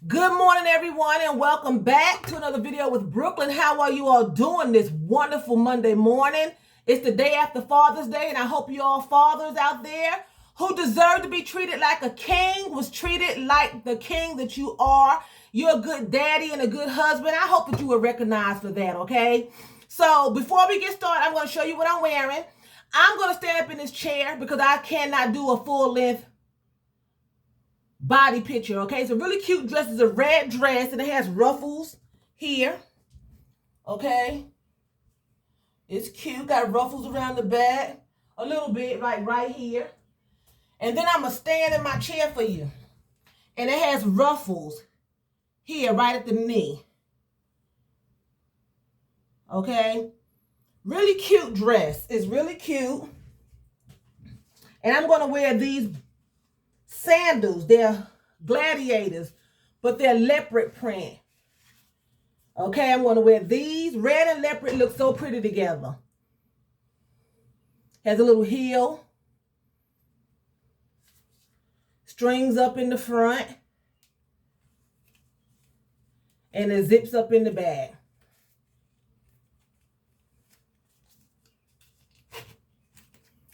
Good morning, everyone, and welcome back to another video with Brooklyn. How are you all doing this wonderful Monday morning? It's the day after Father's Day, and I hope you all fathers out there who deserve to be treated like a king was treated like the king that you are. You're a good daddy and a good husband. I hope that you were recognized for that, okay? So before we get started, I'm going to show you what I'm wearing. I'm going to stand up in this chair because I cannot do a full-length body picture. Okay, it's a really cute dress. It's a red dress and it has ruffles here. Okay, it's cute. Got ruffles around the back a little bit, like right here. And then I'm gonna stand in my chair for you, and it has ruffles here right at the knee. Okay, really cute dress. It's really cute. And I'm gonna wear these sandals. They're gladiators, but they're leopard print. Okay, I'm going to wear these. Red and leopard look so pretty together. Has a little heel. Strings up in the front. And it zips up in the back.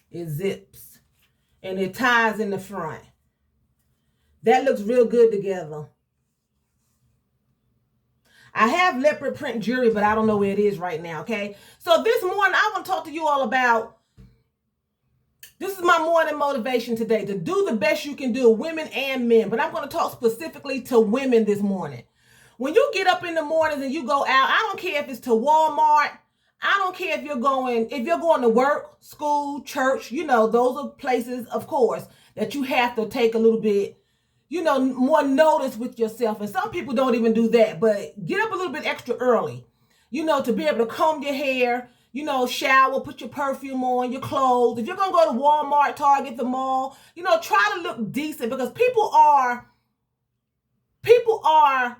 It zips. And it ties in the front. That looks real good together. I have leopard print jewelry, but I don't know where it is right now, okay? So this morning, I want to talk to you all about, this is my morning motivation today, to do the best you can do, women and men. But I'm going to talk specifically to women this morning. When you get up in the mornings and you go out, I don't care if it's to Walmart. I don't care if you're going to work, school, church, those are places, of course, that you have to take a little bit, more notice with yourself. And some people don't even do that, but get up a little bit extra early, to be able to comb your hair, shower, put your perfume on, your clothes. If you're going to go to Walmart, Target, the mall, try to look decent, because people are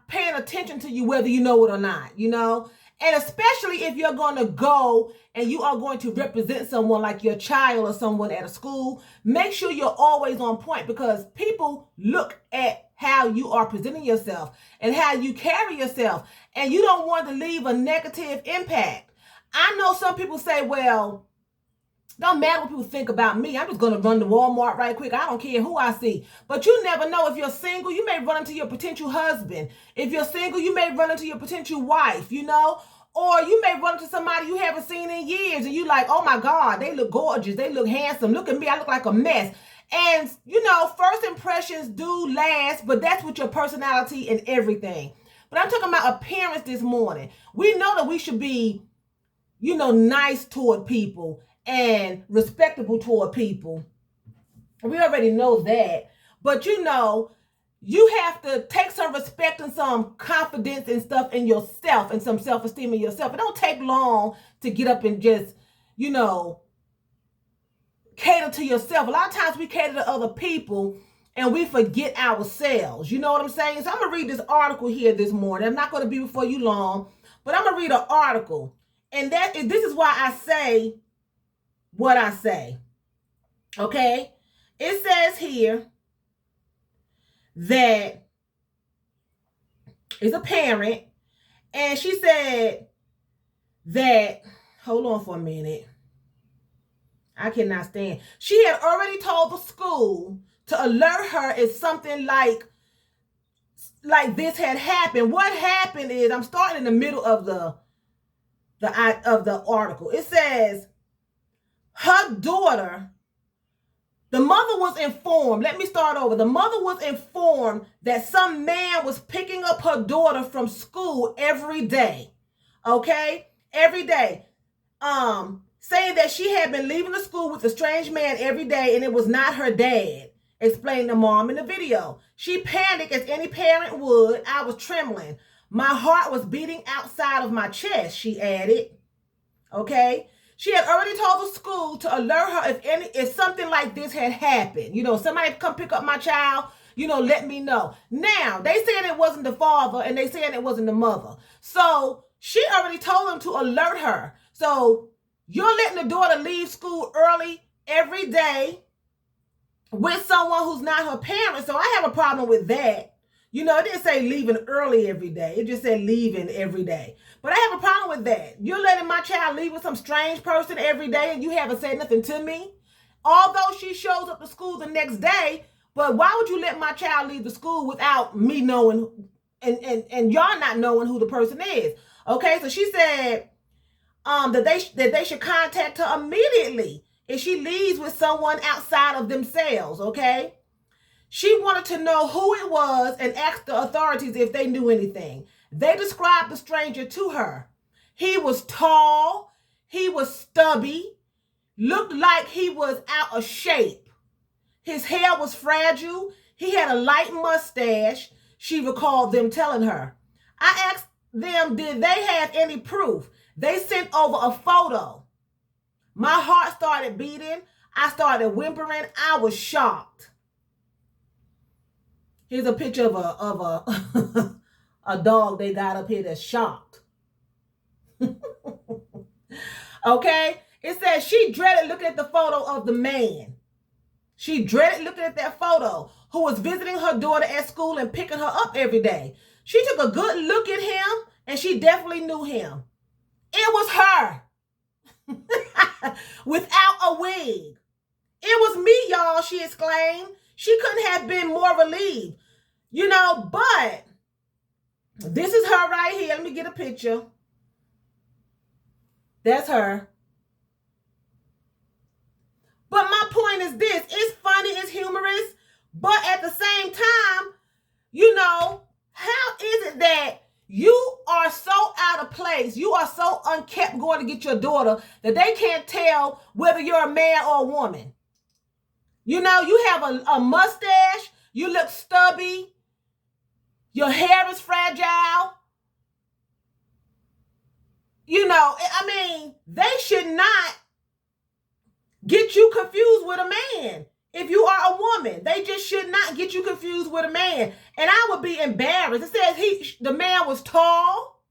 paying attention to you whether you know it or not, and especially if you're going to go and you are going to represent someone like your child or someone at a school. Make sure you're always on point, because people look at how you are presenting yourself and how you carry yourself, and you don't want to leave a negative impact. I know some people say, well, don't matter what people think about me. I'm just going to run to Walmart right quick. I don't care who I see. But you never know. If you're single, you may run into your potential husband. If you're single, you may run into your potential wife, Or you may run into somebody you haven't seen in years, and you like, oh my God, they look gorgeous. They look handsome. Look at me. I look like a mess. And, first impressions do last, but that's with your personality and everything. But I'm talking about appearance this morning. We know that we should be, nice toward people and respectable toward people. We already know that. But you have to take some respect and some confidence and stuff in yourself and some self-esteem in yourself. It don't take long to get up and just, cater to yourself. A lot of times we cater to other people and we forget ourselves. You know what I'm saying? So I'm going to read this article here this morning. I'm not going to be before you long, but I'm going to read an article. And this is why I say what I say. Okay? It says here that is a parent, and she said that, hold on for a minute. I cannot stand. She had already told the school to alert her if something like this had happened. What happened is, I'm starting in the middle of the article. It says her daughter, the mother was informed. Let me start over. The mother was informed that some man was picking up her daughter from school every day. Okay? Every day. Saying that she had been leaving the school with a strange man every day, and it was not her dad, explained the mom in the video. She panicked as any parent would. I was trembling. My heart was beating outside of my chest, she added. Okay? She had already told the school to alert her if something like this had happened. Somebody come pick up my child, let me know. Now, they saying it wasn't the father, and they saying it wasn't the mother. So she already told them to alert her. So you're letting the daughter leave school early every day with someone who's not her parent. So I have a problem with that. You know, it didn't say leaving early every day. It just said leaving every day. But I have a problem with that. You're letting my child leave with some strange person every day and you haven't said nothing to me. Although she shows up to school the next day, but why would you let my child leave the school without me knowing and y'all not knowing who the person is? Okay, so she said that they should contact her immediately if she leaves with someone outside of themselves, okay? She wanted to know who it was and asked the authorities if they knew anything. They described the stranger to her. He was tall, he was stubby, looked like he was out of shape. His hair was fragile. He had a light mustache, she recalled them telling her. I asked them, did they have any proof? They sent over a photo. My heart started beating. I started whimpering. I was shocked. Here's a picture of a a dog they got up here that's shocked. Okay? It says she dreaded looking at the photo of the man. She dreaded looking at that photo, who was visiting her daughter at school and picking her up every day. She took a good look at him, and she definitely knew him. It was her. Without a wig. It was me, y'all, she exclaimed. She couldn't have been more relieved. You know, but this is her right here. Let me get a picture. That's her. But my point is this. It's funny, it's humorous, but at the same time, you know, how is it that you are so out of place, you are so unkept going to get your daughter that they can't tell whether you're a man or a woman? You know, you have a mustache, you look stubby, your hair is fragile. You know, I mean, they should not get you confused with a man. If you are a woman, they just should not get you confused with a man. And I would be embarrassed. It says the man was tall.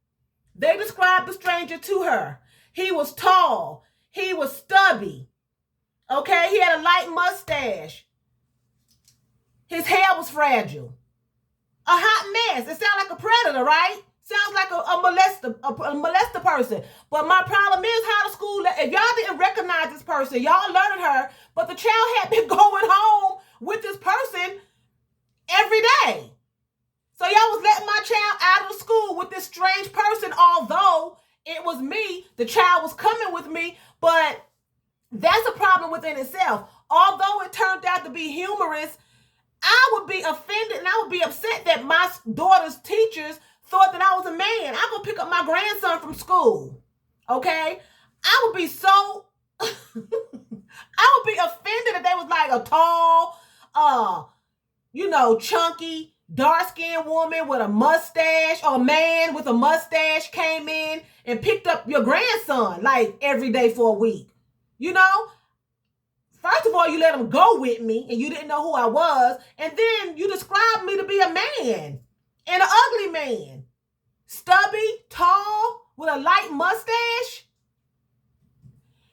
They described the stranger to her. He was tall. He was stubby. Okay, he had a light mustache. His hair was fragile. A hot mess. It sounds like a predator, right? Sounds like a molester person. But my problem is how the school, if y'all didn't recognize this person, y'all alerted her, but the child had been going home with this person every day. So y'all was letting my child out of the school with this strange person, although it was me, the child was coming with me, but that's a problem within itself. Although it turned out to be humorous, I would be offended and I would be upset that my daughter's teachers thought that I was a man. I'm going to pick up my grandson from school. Okay? I would be so, I would be offended if they was like a tall, chunky, dark-skinned woman with a mustache, or a man with a mustache came in and picked up your grandson like every day for a week. You know? First of all, you let him go with me and you didn't know who I was. And then you described me to be a man and an ugly man. Stubby, tall, with a light mustache.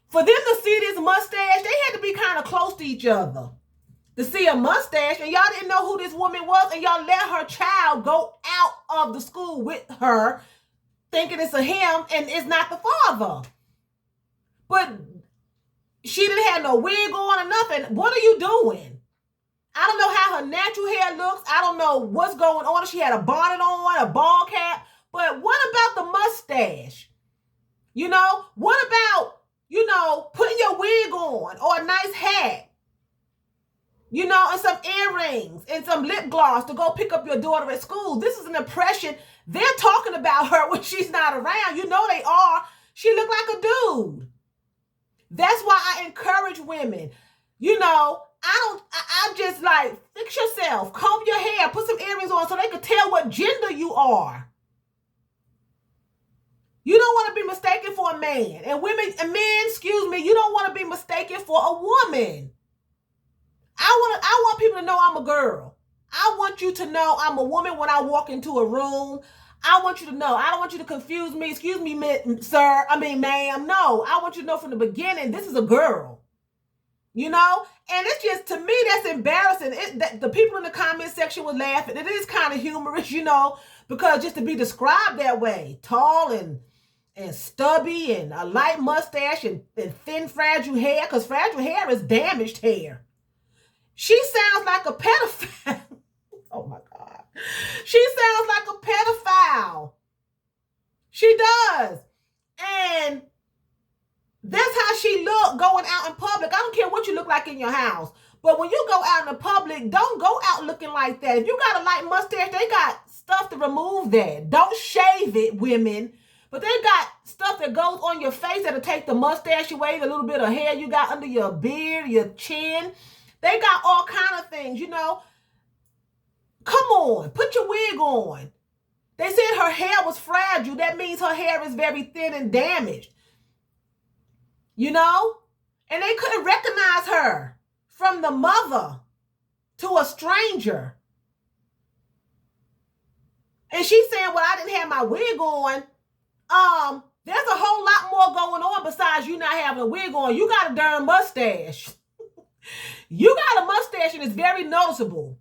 For them to see this mustache, they had to be kind of close to each other to see a mustache. And y'all didn't know who this woman was. And y'all let her child go out of the school with her thinking it's a him and it's not the father. But she didn't have no wig on or nothing. What are you doing? I don't know how her natural hair looks. I don't know what's going on. She had a bonnet on, a ball cap. But what about the mustache? You know, what about, putting your wig on or a nice hat? You know, and some earrings and some lip gloss to go pick up your daughter at school. This is an impression. They're talking about her when she's not around. You know they are. She looked like a dude. That's why I encourage women. I'm just like, fix yourself, comb your hair, put some earrings on so they can tell what gender you are. You don't want to be mistaken for a man. And men, you don't want to be mistaken for a woman. I want people to know I'm a girl. I want you to know I'm a woman when I walk into a room. I want you to know. I don't want you to confuse me. Excuse me, sir. Ma'am. No, I want you to know from the beginning, this is a girl. you know? And it's just, to me, that's embarrassing. The people in the comment section were laughing. It is kind of humorous, you know, because just to be described that way, tall and stubby and a light mustache and thin, fragile hair, because fragile hair is damaged hair. She sounds like a pedophile. Oh my God. She sounds like a pedophile. She does. And that's how she look going out in public. I don't care what you look like in your house. But when you go out in the public, don't go out looking like that. If you got a light mustache, they got stuff to remove that. Don't shave it, women. But they got stuff that goes on your face that'll take the mustache away, the little bit of hair you got under your beard, your chin. They got all kind of things, you know. Come on, put your wig on. They said her hair was fragile. That means her hair is very thin and damaged. You know? And they couldn't recognize her from the mother to a stranger. And she's saying, well, I didn't have my wig on. There's a whole lot more going on besides you not having a wig on. You got a darn mustache. You got a mustache and it's very noticeable.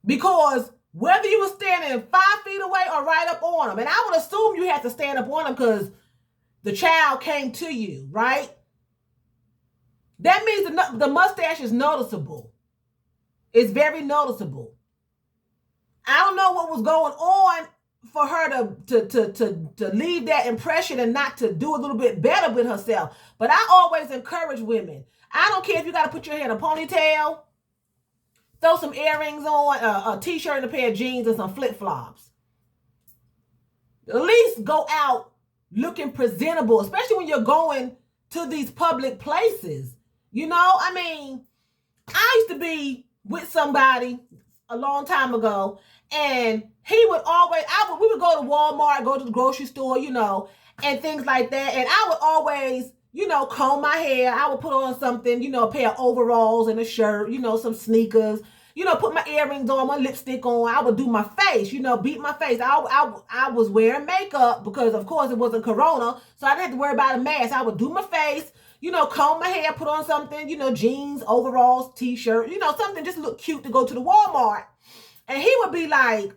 Because whether you were standing 5 feet away or right up on them, and I would assume you had to stand up on them because the child came to you, right? That means the mustache is noticeable. It's very noticeable. I don't know what was going on for her to leave that impression and not to do a little bit better with herself. But I always encourage women. I don't care if you got to put your hair in a ponytail, throw some earrings on, a t-shirt and a pair of jeans and some flip-flops. At least go out looking presentable, especially when you're going to these public places. You know, I mean, I used to be with somebody a long time ago, and he would always, we would go to Walmart, go to the grocery store, you know, and things like that. And I would always, you know, comb my hair. I would put on something, you know, a pair of overalls and a shirt, you know, some sneakers, you know, put my earrings on, my lipstick on. I would do my face, you know, beat my face. I was wearing makeup because, of course, it wasn't Corona, so I didn't have to worry about a mask. I would do my face, you know, comb my hair, put on something, you know, jeans, overalls, t-shirt, you know, something just look cute to go to the Walmart. And he would be like,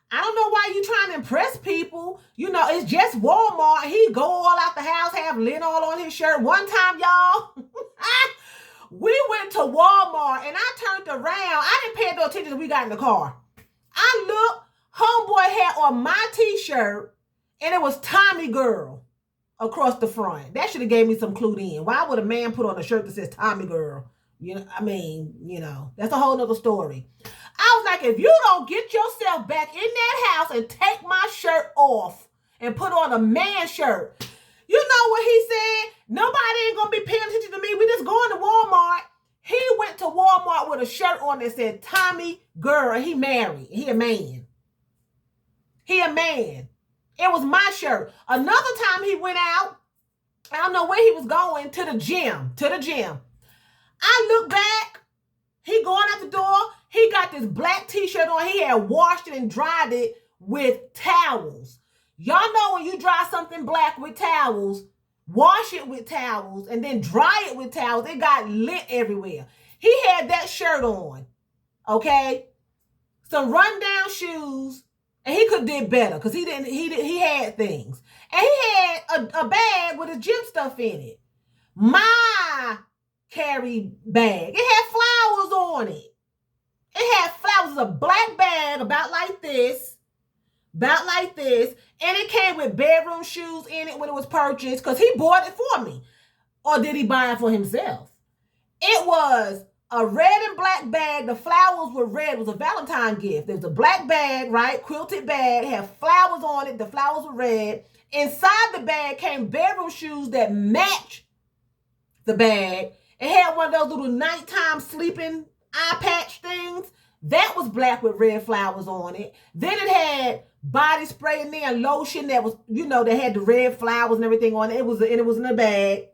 I don't know why you trying to impress people. You know, it's just Walmart. He go all out the house, have lint all on his shirt. One time, y'all, we went to Walmart and I turned around. I didn't pay no attention until we got in the car. I looked, homeboy had on my t-shirt and it was Tommy Girl across the front. That should have gave me some clue in. Why would a man put on a shirt that says Tommy Girl? You know, I mean, you know, that's a whole nother story. I was like, if you don't get yourself back in that house and take my shirt off and put on a man shirt, you know what he said? Nobody ain't gonna be paying attention to me. We just going to Walmart. He went to Walmart with a shirt on that said Tommy Girl, and he married. He a man. He a man. It was my shirt. Another time he went out, I don't know where he was going, to the gym. I look back, he going out the door, he got this black t-shirt on, he had washed it and dried it with towels. Y'all know when you dry something black with towels, wash it with towels, and then dry it with towels, it got lint everywhere. He had that shirt on, okay? Some rundown shoes, and he could have did better because he had things. And he had a bag with his gym stuff in it. My carry bag, it had flowers on it. It had flowers, a black bag about like this, and it came with bedroom shoes in it when it was purchased because he bought it for me. Or did he buy it for himself? It was a red and black bag. The flowers were red. It was a Valentine gift. There was a black bag, right? Quilted bag, had flowers on it. The flowers were red. Inside the bag came bedroom shoes that matched the bag. It had one of those little nighttime sleeping eye patch things. That was black with red flowers on it. Then it had body spray in there, lotion that was, you know, that had the red flowers and everything on it. It was in a bag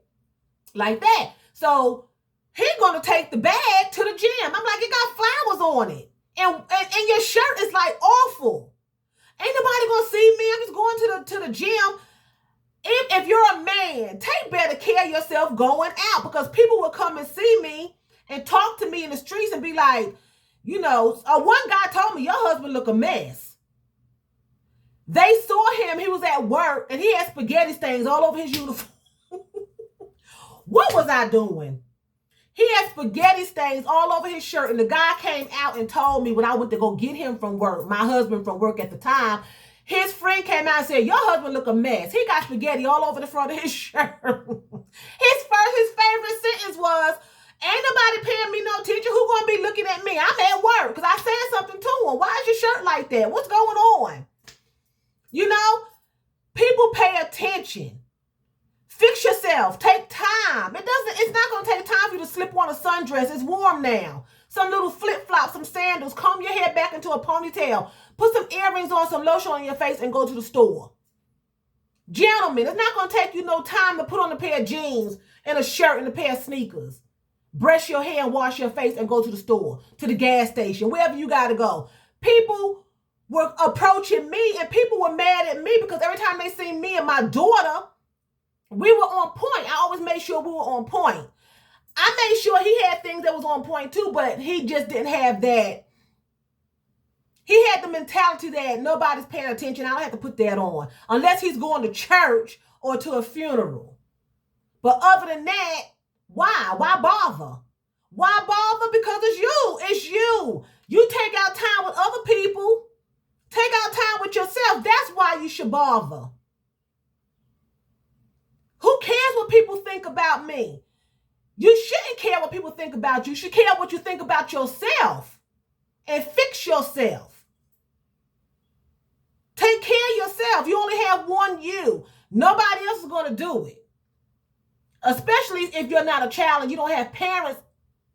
like that. So he gonna take the bag to the gym. I'm like, it got flowers on it. And your shirt is like awful. Ain't nobody gonna see me. I'm just going to the gym. If you're a man, take better care of yourself going out, because people will come and see me and talk to me in the streets and be like, you know, one guy told me, your husband look a mess. They saw him, he was at work, and he had spaghetti stains all over his uniform. What was I doing? He had spaghetti stains all over his shirt, and the guy came out and told me when I went to go get him from work, my husband from work at the time, his friend came out and said, your husband look a mess. He got spaghetti all over the front of his shirt. His favorite sentence was, ain't nobody paying me no attention. Who gonna be looking at me? I'm at work, because I said something to him. Why is your shirt like that? What's going on? You know, people pay attention. Fix yourself. Take time. It's not going to take time for you to slip on a sundress. It's warm now. Some little flip-flops, some sandals. Comb your hair back into a ponytail. Put some earrings on, some lotion on your face, and go to the store. Gentlemen, it's not going to take you no time to put on a pair of jeans and a shirt and a pair of sneakers. Brush your hair and wash your face and go to the store, to the gas station, wherever you got to go. People were approaching me, and people were mad at me because every time they see me and my daughter, we were on point. I always made sure we were on point. I made sure he had things that was on point too, but he just didn't have that. He had the mentality that nobody's paying attention. I don't have to put that on unless he's going to church or to a funeral. But other than that, why? Why bother? Why bother? Because it's you. It's you. You take out time with other people. Take out time with yourself. That's why you should bother. Who cares what people think about me? You shouldn't care what people think about you. You should care what you think about yourself and fix yourself. Take care of yourself. You only have one you. Nobody else is going to do it. Especially if you're not a child and you don't have parents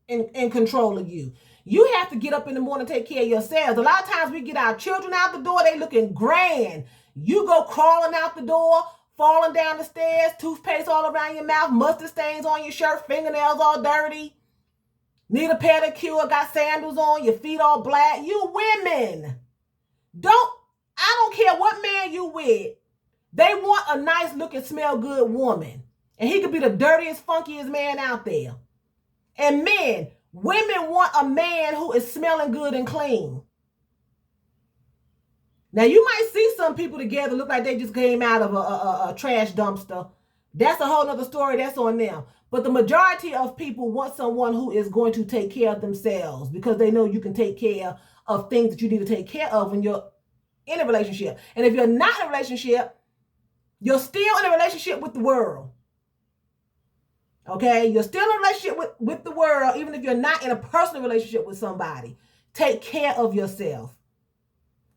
in control of you. You have to get up in the morning and take care of yourselves. A lot of times we get our children out the door, they looking grand. You go crawling out the door, falling down the stairs, toothpaste all around your mouth, mustard stains on your shirt, fingernails all dirty, need a pedicure, got sandals on, your feet all black. You women, I don't care what man you with. They want a nice looking, smell good woman. And he could be the dirtiest, funkiest man out there. And men, women want a man who is smelling good and clean. Now, you might see some people together look like they just came out of a trash dumpster. That's a whole nother story. That's on them. But the majority of people want someone who is going to take care of themselves because they know you can take care of things that you need to take care of when you're in a relationship. And if you're not in a relationship, you're still in a relationship with the world. Okay? You're still in a relationship with the world, even if you're not in a personal relationship with somebody. Take care of yourself.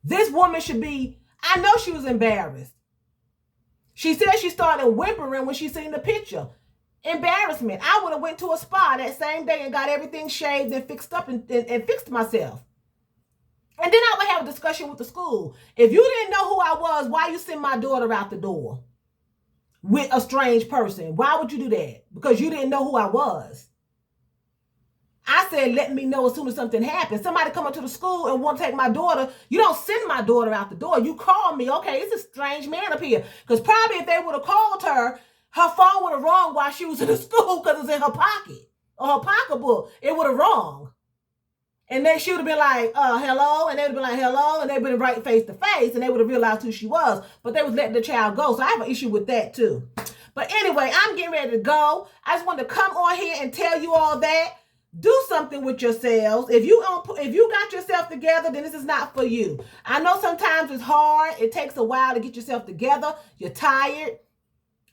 This woman should be, I know she was embarrassed. She said she started whimpering when she seen the picture. Embarrassment. I would have went to a spa that same day and got everything shaved and fixed up and fixed myself. And then I would have a discussion with the school. If you didn't know who I was, why you send my daughter out the door with a strange person? Why would you do that? Because you didn't know who I was. I said, let me know as soon as something happens. Somebody come up to the school and want to take my daughter. You don't send my daughter out the door. You call me. Okay, it's a strange man up here. Because probably if they would have called her, her phone would have rung while she was in the school because it's in her pocket or her pocketbook. It would have rung. And then she would have been like, hello. And they would have been like, hello. And they would have been right face to face. And they would have realized who she was. But they was letting the child go. So I have an issue with that too. But anyway, I'm getting ready to go. I just wanted to come on here and tell you all that. Do something with yourselves. If you got yourself together, then this is not for you. I know sometimes it's hard. It takes a while to get yourself together. You're tired.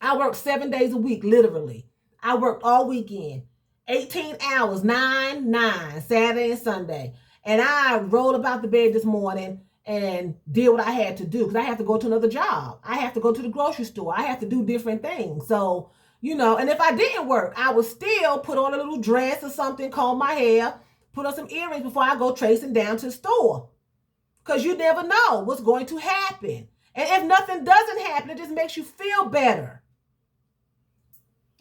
I work 7 days a week, literally. I worked all weekend. 18 hours, 9, Saturday and Sunday. And I rolled about the bed this morning and did what I had to do because I have to go to another job. I have to go to the grocery store. I have to do different things. So, you know, and if I didn't work, I would still put on a little dress or something, comb my hair, put on some earrings before I go tracing down to the store. Because you never know what's going to happen. And if nothing doesn't happen, it just makes you feel better.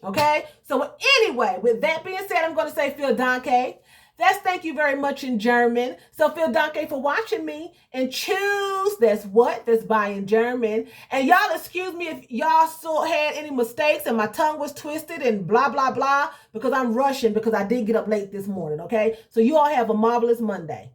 Okay? So anyway, with that being said, I'm going to say, Phil Donkey, That's thank you very much in German. So vielen Dank for watching me. And choose, that's what? That's bye in German. And y'all excuse me if y'all still had any mistakes and my tongue was twisted and blah, blah, blah, because I'm rushing because I did get up late this morning, okay? So you all have a marvelous Monday.